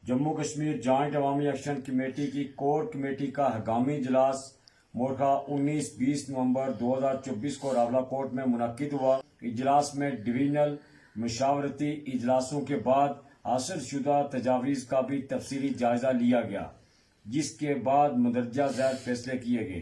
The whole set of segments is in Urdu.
جموں کشمیر جوائنٹ عوامی ایکشن کمیٹی کی کور کمیٹی کا ہنگامی اجلاس مورخہ 19-20 نومبر 2024 کو راولہ کوٹ میں منعقد ہوا۔ اجلاس میں ڈویژنل مشاورتی اجلاسوں کے بعد حاصل شدہ تجاویز کا بھی تفصیلی جائزہ لیا گیا، جس کے بعد مندرجہ ذیل فیصلے کیے گئے۔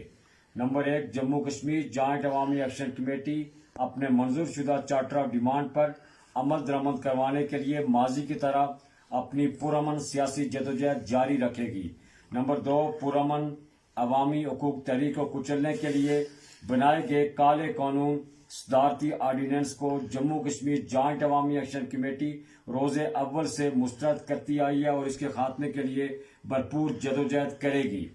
نمبر 1، جموں کشمیر جوائنٹ عوامی ایکشن کمیٹی اپنے منظور شدہ چارٹر آف ڈیمانڈ پر عمل درآمد کروانے کے لیے ماضی کی طرح اپنی پرامن سیاسی جدوجہد جاری رکھے گی۔ نمبر 2، پرامن عوامی حقوق تحریک کو کچلنے کے لیے بنائے گئے کالے قانون صدارتی آرڈیننس کو جموں کشمیر جوائنٹ عوامی ایکشن کمیٹی روز اول سے مسترد کرتی آئی ہے اور اس کے خاتمے کے لیے بھرپور جدوجہد کرے گی۔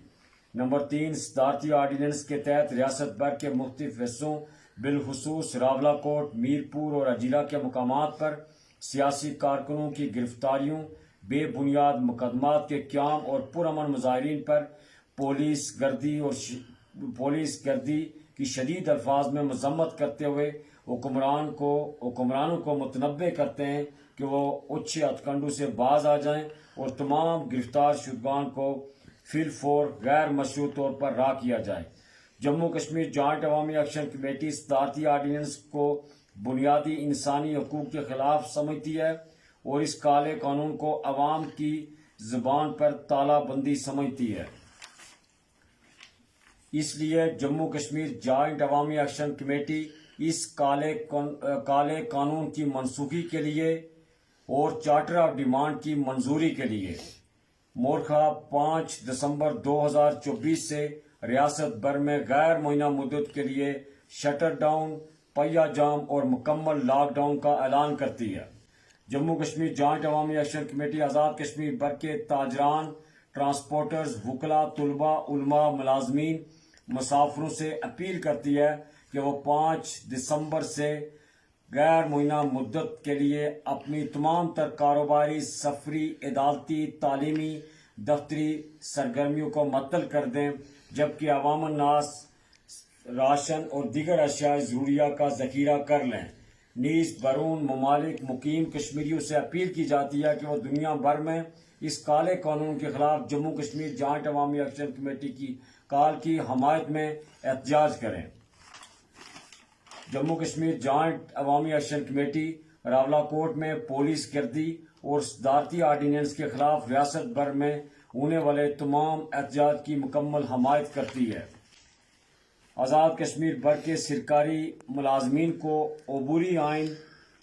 نمبر 3، صدارتی آرڈیننس کے تحت ریاست بھر کے مختلف حصوں بالخصوص راولہ کوٹ، میرپور اور اجیرا کے مقامات پر سیاسی کارکنوں کی گرفتاریوں، بے بنیاد مقدمات کے قیام اور پرامن مظاہرین پر پولیس گردی کی شدید الفاظ میں مذمت کرتے ہوئے حکمرانوں کو متنبہ کرتے ہیں کہ وہ اچھے ہتھکنڈوں سے باز آ جائیں اور تمام گرفتار شدگان کو فی الفور غیر مشروع طور پر رہا کیا جائے۔ جموں کشمیر جوائنٹ عوامی ایکشن کمیٹی صدارتی آرڈیننس کو بنیادی انسانی حقوق کے خلاف سمجھتی ہے اور اس کالے قانون کو عوام کی زبان پر تالا بندی سمجھتی ہے۔ اس لیے جموں کشمیر جوائنٹ عوامی ایکشن کمیٹی اس کالے قانون کی منسوخی کے لیے اور چارٹر آف ڈیمانڈ کی منظوری کے لیے مورخہ 5 دسمبر 2024 سے ریاست بھر میں غیر معینہ مدت کے لیے شٹر ڈاؤن، پہیہ جام اور مکمل لاک ڈاؤن کا اعلان کرتی ہے۔ جموں کشمیر جوائنٹ عوامی ایکشن کمیٹی آزاد کشمیر بھر کے تاجران، ٹرانسپورٹرز، وکلاء، طلباء، علماء، ملازمین، مسافروں سے اپیل کرتی ہے کہ وہ 5 دسمبر سے غیر معینہ مدت کے لیے اپنی تمام تر کاروباری، سفری، عدالتی، تعلیمی، دفتری سرگرمیوں کو معطل کر دیں، جبکہ عوام الناس راشن اور دیگر اشیاء ضروریہ کا ذخیرہ کر لیں۔ نیز بیرون ممالک مقیم کشمیریوں سے اپیل کی جاتی ہے کہ وہ دنیا بھر میں اس کالے قانون کے خلاف جموں کشمیر جوائنٹ عوامی ایکشن کمیٹی کی کال کی حمایت میں احتجاج کریں۔ جموں کشمیر جوائنٹ عوامی ایکشن کمیٹی راولہ کوٹ میں پولیس گردی اور صدارتی آرڈیننس کے خلاف ریاست بھر میں ہونے والے تمام احتجاج کی مکمل حمایت کرتی ہے۔ آزاد کشمیر بھر کے سرکاری ملازمین کو عبوری آئین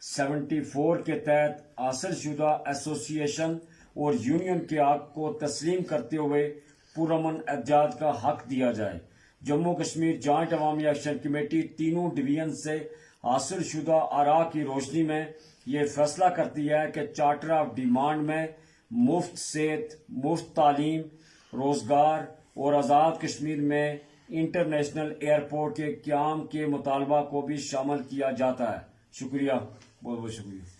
74 کے تحت حاصل شدہ ایسوسی ایشن اور یونین کے حق کو تسلیم کرتے ہوئے پرامن احتجاج کا حق دیا جائے۔ جموں کشمیر جوائنٹ عوامی ایکشن کمیٹی تینوں ڈویژن سے حاصل شدہ آراء کی روشنی میں یہ فیصلہ کرتی ہے کہ چارٹر آف ڈیمانڈ میں مفت صحت، مفت تعلیم، روزگار اور آزاد کشمیر میں انٹرنیشنل ایئرپورٹ کے قیام کے مطالبہ کو بھی شامل کیا جاتا ہے۔ شکریہ، بہت بہت شکریہ۔